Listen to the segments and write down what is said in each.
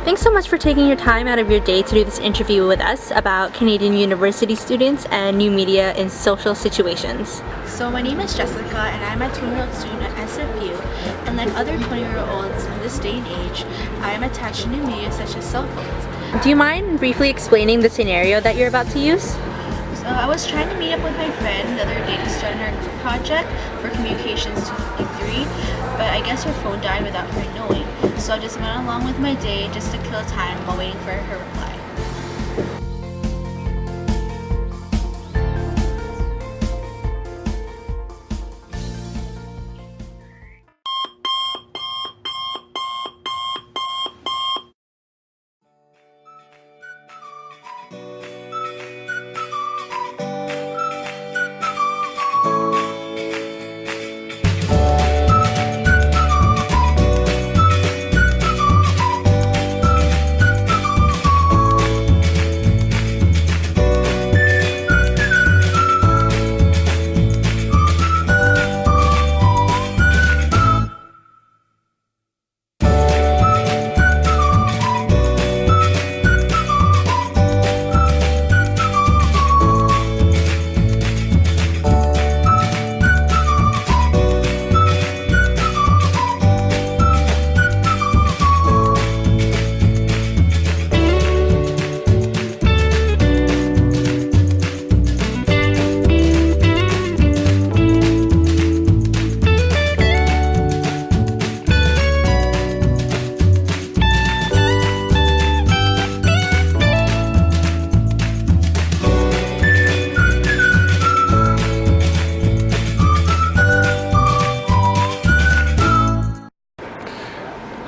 Thanks so much for taking your time out of your day to do this interview with us about Canadian university students and new media in social situations. So my name is Jessica and I'm a 20-year-old student at SFU, and like other 20-year-olds in this day and age, I am attached to new media such as cell phones. Do you mind briefly explaining the scenario that you're about to use? So I was trying to meet up with my friend the other day to start our group project for Communications 253, but I guess her phone died without her knowing. So I just went along with my day just to kill time while waiting for her reply.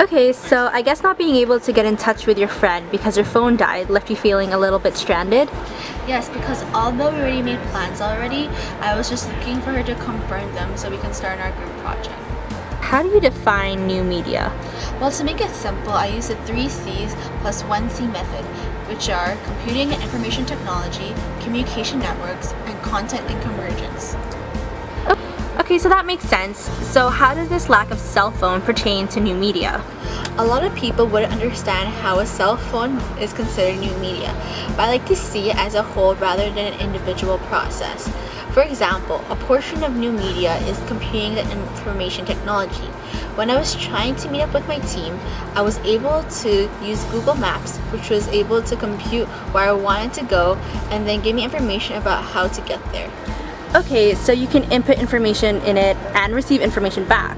Okay, so I guess not being able to get in touch with your friend because your phone died left you feeling a little bit stranded? Yes, because although we already made plans already, I was just looking for her to confirm them so we can start our group project. How do you define new media? Well, to make it simple, I use the 3 C's plus 1 C method, which are computing and information technology, communication networks, and content and convergence. Okay, so that makes sense. So how does this lack of cell phone pertain to new media? A lot of people wouldn't understand how a cell phone is considered new media, but I like to see it as a whole rather than an individual process. For example, a portion of new media is computing and information technology. When I was trying to meet up with my team, I was able to use Google Maps, which was able to compute where I wanted to go and then give me information about how to get there. Okay, so you can input information in it and receive information back.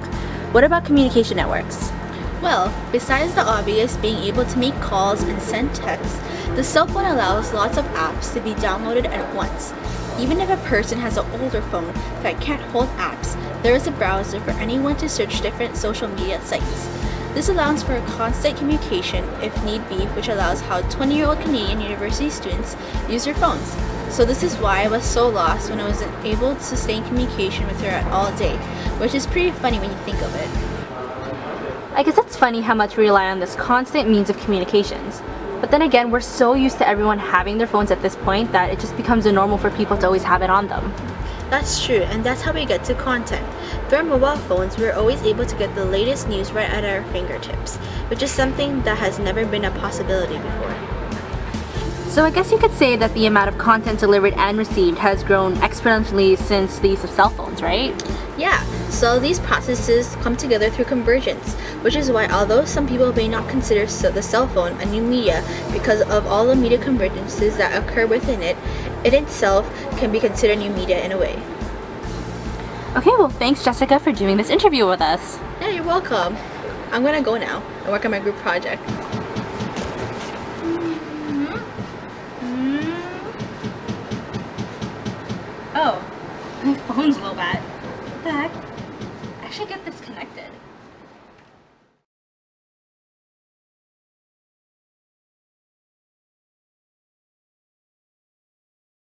What about communication networks? Well, besides the obvious being able to make calls and send texts, the cell phone allows lots of apps to be downloaded at once. Even if a person has an older phone that can't hold apps, there is a browser for anyone to search different social media sites. This allows for constant communication if need be, which allows how 20-year-old Canadian university students use their phones. So this is why I was so lost when I wasn't able to stay in communication with her all day, which is pretty funny when you think of it. I guess it's funny how much we rely on this constant means of communications. But then again, we're so used to everyone having their phones at this point that it just becomes a normal for people to always have it on them. That's true, and that's how we get to content. Through our mobile phones, we're always able to get the latest news right at our fingertips, which is something that has never been a possibility before. So I guess you could say that the amount of content delivered and received has grown exponentially since the use of cell phones, right? Yeah, so these processes come together through convergence, which is why although some people may not consider the cell phone a new media because of all the media convergences that occur within it, it itself can be considered new media in a way. Okay, well thanks Jessica for doing this interview with us. Yeah, you're welcome. I'm gonna go now and work on my group project. Oh, my phone's low bat. What the heck? I should get this connected.